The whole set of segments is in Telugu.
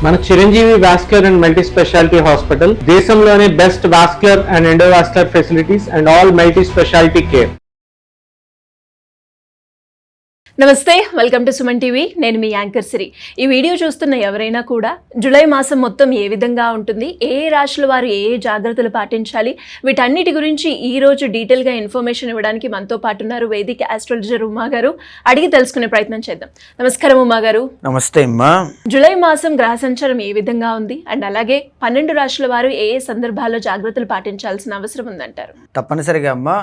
మన Chiranjeevi vascular and multi speciality hospital దేశంలోనే best vascular and endovascular facilities and all multi speciality care. నమస్తే, వెల్కమ్ టు సుమన్ టీవీ. నేను మీ యాంకర్ సిరి. ఈ వీడియో చూస్తున్న ఎవరైనా కూడా జూలై మాసం మొత్తం ఏ విధంగా ఉంటుంది, ఏ రాశుల వారు ఏ జాగ్రత్తలు పాటించాలి, వీటన్నిటి గురించి ఈ రోజు డీటెయిల్గా ఇన్ఫర్మేషన్ ఇవ్వడానికి మనతో పాటు ఉన్నారు వేదిక ఆస్ట్రాలజర్ ఉమా గారు. అడిగి తెలుసుకునే ప్రయత్నం చేద్దాం. నమస్కారం ఉమా గారు. నమస్తే అమ్మా. జూలై మాసం గ్రహ సంచారం ఏ విధంగా ఉంది అండ్ అలాగే 12 రాశుల వారు ఏ సందర్భాల్లో జాగ్రత్తలు పాటించాల్సిన అవసరం ఉందంటారు? తప్పనిసరిగా అమ్మా,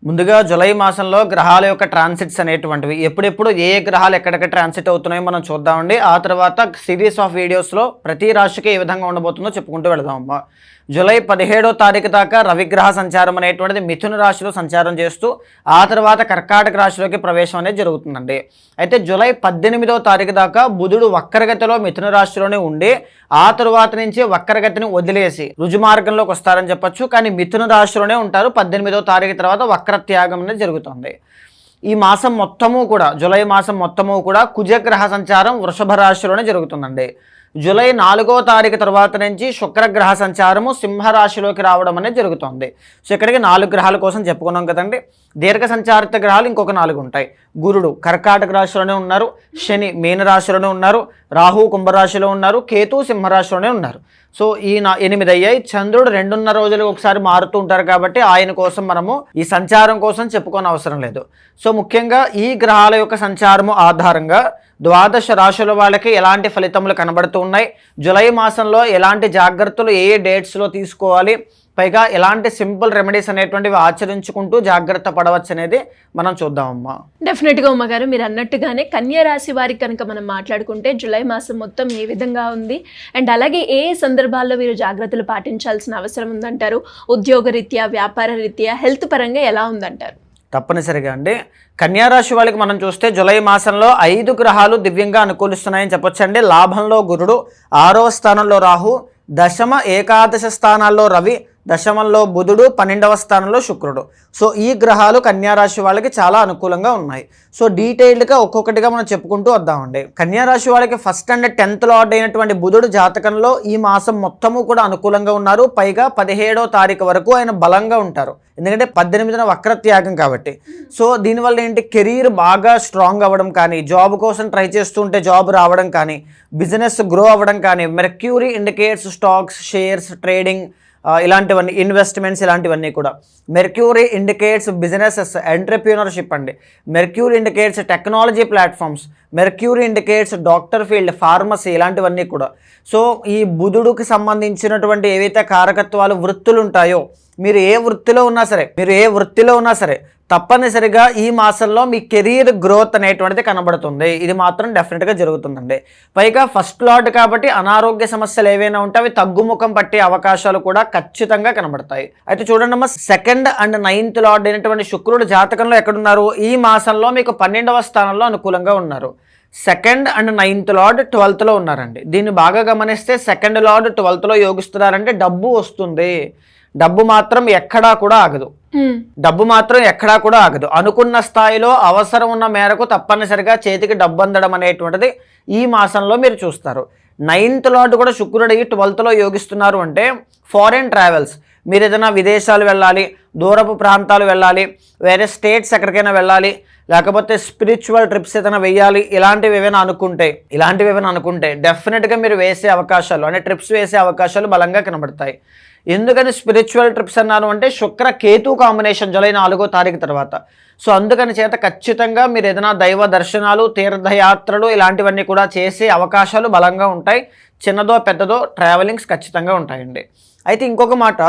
ముందుగా జూలై మాసంలో గ్రహాల యొక్క ట్రాన్సిట్స్ అనేటువంటివి ఎప్పుడెప్పుడు ఏ గ్రహాలు ఎక్కడెక్కడ ట్రాన్సిట్ అవుతున్నాయో మనం చూద్దామండి. ఆ తర్వాత సిరీస్ ఆఫ్ వీడియోస్లో ప్రతి రాశికి ఏ విధంగా ఉండబోతుందో చెప్పుకుంటూ వెళదామమ్మా. జూలై 17వ తారీఖు దాకా రవిగ్రహ సంచారం అనేటువంటిది మిథున రాశిలో సంచారం చేస్తూ ఆ తర్వాత కర్కాటక రాశిలోకి ప్రవేశం అనేది జరుగుతుందండి. అయితే జూలై 18వ తారీఖు దాకా బుధుడు వక్రగతిలో మిథున రాశిలోనే ఉండి ఆ తరువాత నుంచి వక్రగతిని వదిలేసి రుజుమార్గంలోకి వస్తారని చెప్పొచ్చు. కానీ మిథున రాశిలోనే ఉంటారు. 18వ తారీఖు తర్వాత వక్రత్యాగం అనేది జరుగుతుంది. ఈ మాసం మొత్తము కూడా జూలై మాసం మొత్తము కూడా కుజగ్రహ సంచారం వృషభ రాశిలోనే జరుగుతుందండి. జూలై 4వ తారీఖు తర్వాత నుంచి శుక్రగ్రహ సంచారము సింహరాశిలోకి రావడం అనేది జరుగుతుంది. సో ఇక్కడికి 4 గ్రహాల కోసం చెప్పుకున్నాం కదండి. దీర్ఘ సంచారిత గ్రహాలు ఇంకొక 4 ఉంటాయి. గురుడు కర్కాటక రాశిలోనే ఉన్నారు, శని మీనరాశిలోనే ఉన్నారు, రాహు కుంభరాశిలో ఉన్నారు, కేతు సింహరాశిలోనే ఉన్నారు. సో ఈ 8 అయ్యాయి. చంద్రుడు 2.5 రోజులకు ఒకసారి మారుతూ ఉంటారు కాబట్టి ఆయన కోసం మనము ఈ సంచారం కోసం చెప్పుకోని అవసరం లేదు. సో ముఖ్యంగా ఈ గ్రహాల యొక్క సంచారము ఆధారంగా 12 రాశుల వాళ్ళకి ఎలాంటి ఫలితములు కనబడుతూ ఉన్నాయి, జూలై మాసంలో ఎలాంటి జాగ్రత్తలు ఏ డేట్స్లో తీసుకోవాలి, పైగా ఎలాంటి సింపుల్ రెమెడీస్ అనేటువంటివి ఆచరించుకుంటూ జాగ్రత్త పడవచ్చు అనేది మనం చూద్దామమ్మా. డెఫినెట్గా ఉమ్మ గారు, మీరు అన్నట్టుగానే కన్యా రాశి వారికి కనుక మనం మాట్లాడుకుంటే జూలై మాసం మొత్తం ఏ విధంగా ఉంది అండ్ అలాగే ఏ సందర్భాల్లో వీరు జాగ్రత్తలు పాటించాల్సిన అవసరం ఉందంటారు? ఉద్యోగ రీత్యా, వ్యాపార రీత్యా, హెల్త్ పరంగా ఎలా ఉందంటారు? తప్పనిసరిగా అండి. కన్యారాశి వాళ్ళకి మనం చూస్తే జూలై మాసంలో 5 గ్రహాలు దివ్యంగా అనుకూలిస్తున్నాయని చెప్పొచ్చండి. లాభంలో గురుడు, 6వ స్థానంలో రాహు, దశమ ఏకాదశ స్థానాల్లో రవి, దశమంలో బుధుడు, 12వ స్థానంలో శుక్రుడు. సో ఈ గ్రహాలు కన్యారాశి వాళ్ళకి చాలా అనుకూలంగా ఉన్నాయి. సో డీటెయిల్డ్గా ఒక్కొక్కటిగా మనం చెప్పుకుంటూ వద్దామండి. కన్యారాశి వాళ్ళకి ఫస్ట్ అండ్ 10th లార్డ్ అయినటువంటి బుధుడు జాతకంలో ఈ మాసం మొత్తము కూడా అనుకూలంగా ఉన్నారు. పైగా 17వ తారీఖు వరకు ఆయన బలంగా ఉంటారు. ఎందుకంటే 18న వక్రత్యాగం కాబట్టి. సో దీనివల్ల ఏంటి, కెరీర్ బాగా స్ట్రాంగ్ అవ్వడం కానీ, జాబ్ కోసం ట్రై చేస్తుంటే జాబ్ రావడం కానీ, బిజినెస్ గ్రో అవ్వడం కానీ, mercury indicates stocks, shares, trading ఇలాంటివన్నీ, ఇన్వెస్ట్మెంట్స్ ఇలాంటివన్నీ కూడా. మెర్క్యూరీ ఇండికేట్స్ బిజినెసెస్, ఎంటర్ప్రీనర్షిప్ అండి. Mercury indicates technology platforms, mercury indicates doctor field, pharmacy ఇలాంటివన్నీ కూడా. సో ఈ బుధుడికి సంబంధించినటువంటి ఏవైతే కారకత్వాలు వృత్తులు ఉంటాయో, మీరు ఏ వృత్తిలో ఉన్నా సరే తప్పనిసరిగా ఈ మాసంలో మీ కెరీర్ గ్రోత్ అనేటువంటిది కనబడుతుంది. ఇది మాత్రం డెఫినెట్గా జరుగుతుందండి. పైగా ఫస్ట్ లార్డ్ కాబట్టి అనారోగ్య సమస్యలు ఏవైనా ఉంటే అవి తగ్గుముఖం పట్టే అవకాశాలు కూడా ఖచ్చితంగా కనబడతాయి. అయితే చూడండి అమ్మ, 2nd and 9th లార్డ్ అయినటువంటి శుక్రుడు జాతకంలో ఎక్కడున్నారు? ఈ మాసంలో మీకు 12వ స్థానంలో అనుకూలంగా ఉన్నారు. 2nd and 9th లార్డ్ 12thలో ఉన్నారండి. దీన్ని బాగా గమనిస్తే 2nd లార్డ్ 12thలో యోగిస్తున్నారంటే డబ్బు వస్తుంది. డబ్బు మాత్రం ఎక్కడా కూడా ఆగదు. అనుకున్న స్థాయిలో అవసరం ఉన్న మేరకు తప్పనిసరిగా చేతికి డబ్బు అందడం అనేటువంటిది ఈ మాసంలో మీరు చూస్తారు. 9th లార్డ్ కూడా శుక్రుడు 12thలో యోగిస్తున్నారు అంటే ఫారెన్ ట్రావెల్స్, మీరు ఏదైనా విదేశాలు వెళ్ళాలి, దూరపు ప్రాంతాలు వెళ్ళాలి, వేరే స్టేట్స్ ఎక్కడికైనా వెళ్ళాలి, లేకపోతే స్పిరిచువల్ ట్రిప్స్ ఏదైనా వేయాలి, ఇలాంటివి ఏమైనా అనుకుంటే డెఫినెట్గా మీరు వేసే అవకాశాలు అంటే ట్రిప్స్ వేసే అవకాశాలు బలంగా కనబడతాయి. ఎందుకని స్పిరిచువల్ ట్రిప్స్ అన్నాను అంటే శుక్ర కేతు కాంబినేషన్ జూలై 4వ తారీఖు తర్వాత. సో అందుకని చేత ఖచ్చితంగా మీరు ఏదైనా దైవ దర్శనాలు, తీర్థయాత్రలు ఇలాంటివన్నీ కూడా చేసే అవకాశాలు బలంగా ఉంటాయి. చిన్నదో పెద్దదో ట్రావెలింగ్స్ ఖచ్చితంగా ఉంటాయండి. అయితే ఇంకొక మాట,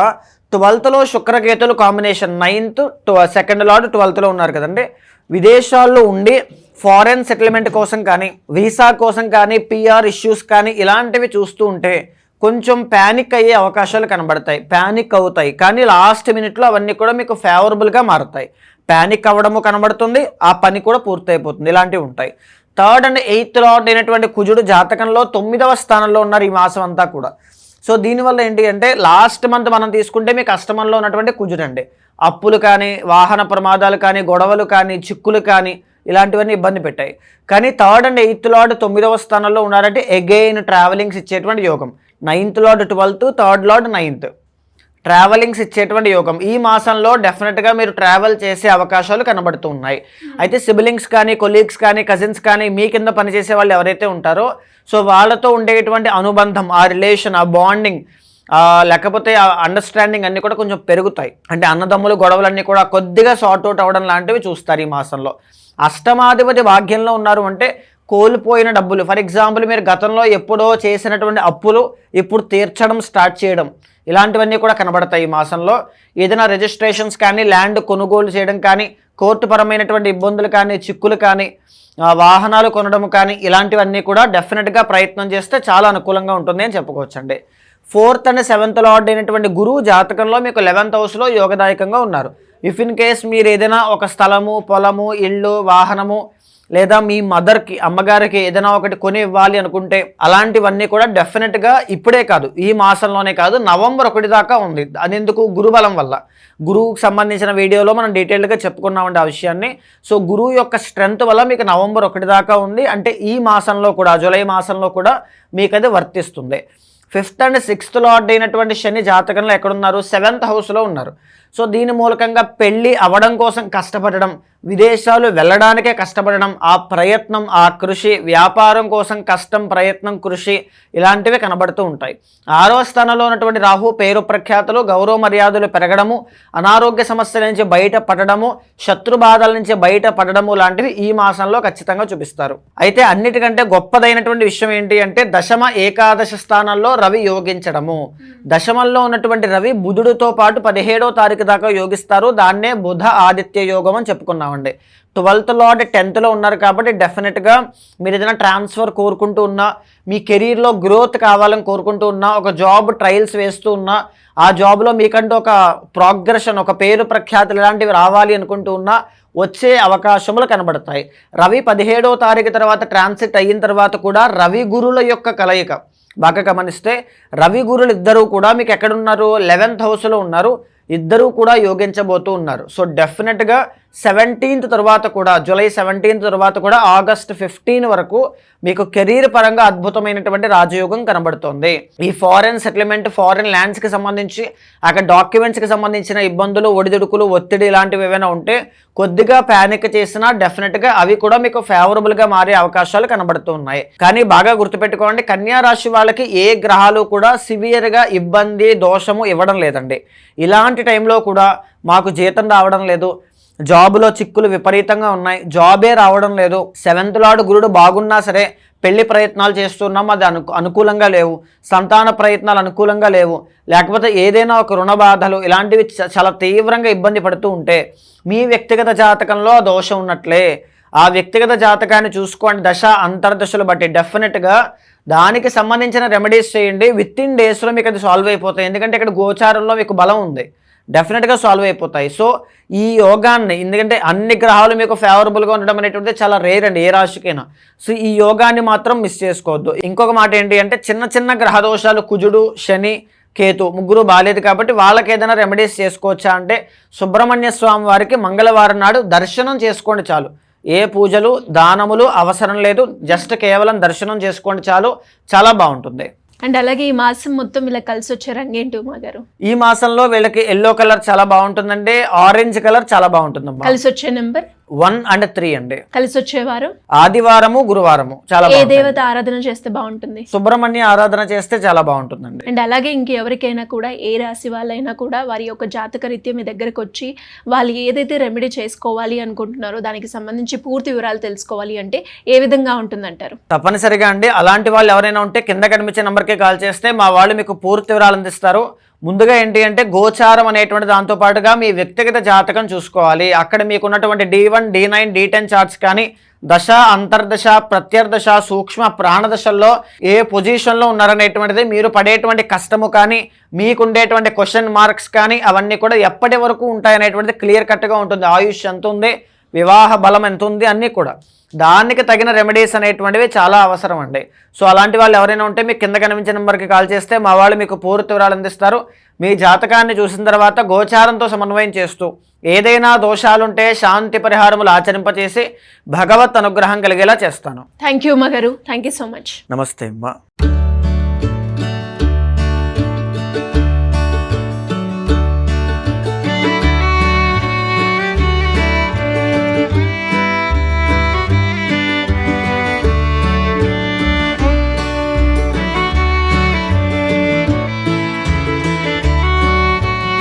12thలో శుక్రకేతులు కాంబినేషన్, 9th 2nd లార్డ్ 12thలో ఉన్నారు కదండి. విదేశాల్లో ఉండి ఫారెన్ సెటిల్మెంట్ కోసం కానీ, వీసా కోసం కానీ, PR ఇష్యూస్ కానీ ఇలాంటివి చూస్తూ ఉంటే కొంచెం ప్యానిక్ అయ్యే అవకాశాలు కనబడతాయి. ప్యానిక్ అవుతాయి కానీ లాస్ట్ మినిట్లో అవన్నీ కూడా మీకు ఫేవరబుల్గా మారుతాయి. ప్యానిక్ అవ్వడము కనబడుతుంది, ఆ పని కూడా పూర్తయిపోతుంది. ఇలాంటివి ఉంటాయి. 3rd and 8th లార్డ్ అయినటువంటి కుజుడు జాతకంలో 9వ స్థానంలో ఉన్నారు ఈ మాసం అంతా కూడా. సో దీనివల్ల ఏంటి అంటే లాస్ట్ మంత్ మనం తీసుకుంటే మీకు అష్టమంలో ఉన్నటువంటి కుజుడు అండి. అప్పులు కానీ, వాహన ప్రమాదాలు కానీ, గొడవలు కానీ, చిక్కులు కానీ ఇలాంటివన్నీ ఇబ్బంది పెట్టాయి. కానీ 3rd and 8th లార్డ్ 9వ స్థానంలో ఉన్నారంటే అగైన్ ట్రావెలింగ్స్ ఇచ్చేటువంటి యోగం. 9th lord 12th, 3rd lord 9th, travelings ఇచ్చేటువంటి యోగం. ఈ మాసంలో డెఫినెట్గా మీరు ట్రావెల్ చేసే అవకాశాలు కనబడుతూ ఉన్నాయి. అయితే సిబ్లింగ్స్ కానీ, కొలీగ్స్ కానీ, కజిన్స్ కానీ, మీ కింద పనిచేసే వాళ్ళు ఎవరైతే ఉంటారో సో వాళ్ళతో ఉండేటువంటి అనుబంధం, ఆ రిలేషన్, ఆ బాండింగ్, లేకపోతే ఆ అండర్స్టాండింగ్ అన్నీ కూడా కొంచెం పెరుగుతాయి. అంటే అన్నదమ్ములు గొడవలన్నీ కూడా కొద్దిగా సార్ట్ అవుట్ అవ్వడం లాంటివి చూస్తారు ఈ మాసంలో. అష్టమాధిపతి భాగ్యంలో ఉన్నారు అంటే కోల్పోయిన డబ్బులు, ఫర్ ఎగ్జాంపుల్ మీరు గతంలో ఎప్పుడో చేసినటువంటి అప్పులు ఇప్పుడు తీర్చడం స్టార్ట్ చేయడం, ఇలాంటివన్నీ కూడా కనబడతాయి ఈ మాసంలో. ఏదైనా రిజిస్ట్రేషన్స్ కానీ, ల్యాండ్ కొనుగోలు చేయడం కానీ, కోర్టు పరమైనటువంటి ఇబ్బందులు కానీ, చిక్కులు కానీ, వాహనాలు కొనడం కానీ, ఇలాంటివన్నీ కూడా డెఫినెట్గా ప్రయత్నం చేస్తే చాలా అనుకూలంగా ఉంటుంది అని చెప్పుకోవచ్చండి. 4th and 7th లార్డ్ అయినటువంటి గురువు జాతకంలో మీకు 11th హౌస్లో యోగదాయకంగా ఉన్నారు. ఇఫ్ ఇన్ కేస్ మీరు ఏదైనా ఒక స్థలము, పొలము, ఇల్లు, వాహనము, లేదా మీ మదర్కి, అమ్మగారికి ఏదైనా ఒకటి కొని ఇవ్వాలి అనుకుంటే అలాంటివన్నీ కూడా డెఫినెట్గా ఇప్పుడే కాదు, ఈ మాసంలోనే కాదు, నవంబర్ 1 దాకా ఉంది. అది ఎందుకు? గురుబలం వల్ల. గురువుకు సంబంధించిన వీడియోలో మనం డీటెయిల్గా చెప్పుకున్నామండి ఆ విషయాన్ని. సో గురువు యొక్క స్ట్రెంత్ వల్ల మీకు నవంబర్ 1 దాకా ఉంది. అంటే ఈ మాసంలో కూడా, జూలై మాసంలో కూడా మీకు అది వర్తిస్తుంది. 5th and 6th లార్డ్ అయినటువంటి శని జాతకంలో ఎక్కడున్నారు? 7th హౌస్లో ఉన్నారు. సో దీని మూలకంగా పెళ్ళి అవ్వడం కోసం కష్టపడడం, విదేశాలు వెళ్ళడానికే కష్టపడడం, ఆ ప్రయత్నం, ఆ కృషి, వ్యాపారం కోసం కష్టం, ప్రయత్నం, కృషి, ఇలాంటివి కనబడుతూ ఉంటాయి. 6వ స్థానంలో ఉన్నటువంటి రాహు పేరు ప్రఖ్యాతులు, గౌరవ మర్యాదలు పెరగడము, అనారోగ్య సమస్యల నుంచి బయటపడడము, శత్రు బాధల నుంచి బయటపడడము లాంటివి ఈ మాసంలో ఖచ్చితంగా చూపిస్తారు. అయితే అన్నిటికంటే గొప్పదైనటువంటి విషయం ఏంటి అంటే దశమ ఏకాదశ స్థానంలో రవి యోగించడము. దశమంలో ఉన్నటువంటి రవి బుధుడితో పాటు 17వ తారీఖు దాకా యోగిస్తారు. దాన్నే బుధ ఆదిత్య యోగం అని చెప్పుకున్నామండి. 12th లార్డ్ 10th లో ఉన్నారు కాబట్టి డెఫినెట్గా మీరు ఏదైనా ట్రాన్స్ఫర్ కోరుకుంటూ ఉన్నా, మీ కెరీర్లో గ్రోత్ కావాలని కోరుకుంటూ ఉన్నా, ఒక జాబ్ ట్రయల్స్ వేస్తూ ఉన్నా, ఆ జాబ్లో మీకంటూ ఒక ప్రోగ్రెషన్, ఒక పేరు ప్రఖ్యాతులు ఇలాంటివి రావాలి అనుకుంటూ ఉన్నా వచ్చే అవకాశములు కనబడతాయి. రవి 17వ తారీఖు తర్వాత ట్రాన్సిట్ అయిన తర్వాత కూడా రవి గురుల యొక్క కలయిక బాగా గమనిస్తే, రవి గురులు ఇద్దరూ కూడా మీకు ఎక్కడున్నారు? 11th హౌస్లో ఉన్నారు. ఇద్దరూ కూడా యోగించబోతూ ఉన్నారు. సో డెఫినెట్గా 17th తర్వాత కూడా, జూలై 17th తర్వాత కూడా ఆగస్ట్ 15 వరకు మీకు కెరీర్ పరంగా అద్భుతమైనటువంటి రాజయోగం కనబడుతోంది. ఈ ఫారెన్ సెటిల్మెంట్, ఫారెన్ ల్యాండ్స్కి సంబంధించి, అక్కడ డాక్యుమెంట్స్కి సంబంధించిన ఇబ్బందులు, ఒడిదుడుకులు, ఒత్తిడి ఇలాంటివి ఏమైనా ఉంటే కొద్దిగా ప్యానిక్ చేసినా డెఫినెట్గా అవి కూడా మీకు ఫేవరబుల్గా మారే అవకాశాలు కనబడుతూ ఉన్నాయి. కానీ బాగా గుర్తుపెట్టుకోండి, కన్యా రాశి వాళ్ళకి ఏ గ్రహాలు కూడా సివియర్గా ఇబ్బంది, దోషము ఇవ్వడం లేదండి. ఇలాంటి టైంలో కూడా మాకు జీతం రావడం లేదు, జాబులో చిక్కులు విపరీతంగా ఉన్నాయి, జాబే రావడం లేదు, 7th లార్డ్ గురుడు బాగున్నా సరే పెళ్లి ప్రయత్నాలు చేస్తున్నాం, అది అనుకూలంగా లేవు, సంతాన ప్రయత్నాలు అనుకూలంగా లేవు, లేకపోతే ఏదైనా ఒక రుణ బాధలు ఇలాంటివి చాలా తీవ్రంగా ఇబ్బంది పడుతూ ఉంటే మీ వ్యక్తిగత జాతకంలో ఆ దోషం ఉన్నట్లే. ఆ వ్యక్తిగత జాతకాన్ని చూసుకోండి, దశ అంతర్దశలు బట్టి డెఫినెట్గా దానికి సంబంధించిన రెమెడీస్ చేయండి. విత్ ఇన్ డేస్లో మీకు అది సాల్వ్ అయిపోతాయి. ఎందుకంటే ఇక్కడ గోచారంలో మీకు బలం ఉంది, డెఫినెట్గా సాల్వ్ అయిపోతాయి. సో ఈ యోగాన్ని, ఎందుకంటే అన్ని గ్రహాలు మీకు ఫేవరబుల్గా ఉండడం అనేటువంటిది చాలా రేర్ అండి ఏ రాశికైనా. సో ఈ యోగాన్ని మాత్రం మిస్ చేసుకోవద్దు. ఇంకొక మాట ఏంటి అంటే చిన్న చిన్న గ్రహ దోషాలు, కుజుడు, శని, కేతు ముగ్గురు బాలేదు కాబట్టి వాళ్ళకి ఏదైనా రెమెడీస్ చేసుకోవచ్చా అంటే సుబ్రహ్మణ్య స్వామి వారికి మంగళవారం నాడు దర్శనం చేసుకోండి చాలు. ఏ పూజలు, దానములు అవసరం లేదు, జస్ట్ కేవలం దర్శనం చేసుకోండి చాలు, చాలా బాగుంటుంది. అండ్ అలాగే ఈ మాసం మొత్తం ఇలా కలిసి వచ్చే రంగు ఏంటి ఉమా గారు? ఈ మాసంలో వీళ్ళకి ఎల్లో కలర్ చాలా బాగుంటుందండి, ఆరెంజ్ కలర్ చాలా బాగుంటుందమ్మా. కలిసి వచ్చే నెంబర్ 1 and 3 అండి. కలిసి వచ్చేవారు ఆదివారము, గురువారము చాలా ఏ దేవత ఆరాధన చేస్తే బాగుంటుంది? సుబ్రహ్మణ్య ఆరాధన చేస్తే చాలా బాగుంటుందండి. అండ్ అలాగే ఇంకెవరికైనా కూడా, ఏ రాశి వాళ్ళైనా కూడా వారి యొక్క జాతక రీత్యా మీ దగ్గరకు వచ్చి వాళ్ళు ఏదైతే రెమెడీ చేసుకోవాలి అనుకుంటున్నారో దానికి సంబంధించి పూర్తి వివరాలు తెలుసుకోవాలి అంటే ఏ విధంగా ఉంటుందంటారు? తప్పనిసరిగా అండి, అలాంటి వాళ్ళు ఎవరైనా ఉంటే కింద కనిపించే నెంబర్కి కాల్ చేస్తే మా వాళ్ళు మీకు పూర్తి వివరాలు అందిస్తారు. ముందుగా ఏంటి అంటే గోచారం అనేటువంటి దాంతో పాటుగా మీ వ్యక్తిగత జాతకం చూసుకోవాలి. అక్కడ మీకు ఉన్నటువంటి D1, D9, D10 చార్ట్స్ కానీ, దశ, అంతర్దశ, ప్రత్యర్దశ, సూక్ష్మ ప్రాణదశల్లో ఏ పొజిషన్లో ఉన్నారనేటువంటిది, మీరు పడేటువంటి కష్టము కానీ, మీకుండేటువంటి క్వశ్చన్ మార్క్స్ కానీ అవన్నీ కూడా ఎప్పటి వరకు ఉంటాయనేటువంటిది క్లియర్ కట్గా ఉంటుంది. ఆయుష్ ఎంత ఉంది, వివాహ బలం ఎంత ఉంది, అన్నీ కూడా దానికి తగిన రెమెడీస్ అనేటువంటివి చాలా అవసరం అండి. సో అలాంటి వాళ్ళు ఎవరైనా ఉంటే మీకు కింద కనిపించే నెంబర్కి కాల్ చేస్తే మా వాళ్ళు మీకు పూర్తి వివరాలు అందిస్తారు. మీ జాతకాన్ని చూసిన తర్వాత గోచారంతో సమన్వయం చేస్తూ ఏదైనా దోషాలుంటే శాంతి పరిహారములు ఆచరింపచేసి భగవత్ అనుగ్రహం కలిగేలా చేస్తాను. థ్యాంక్ యూ అమ్మగారు, థ్యాంక్ యూ సో మచ్. నమస్తే అమ్మా.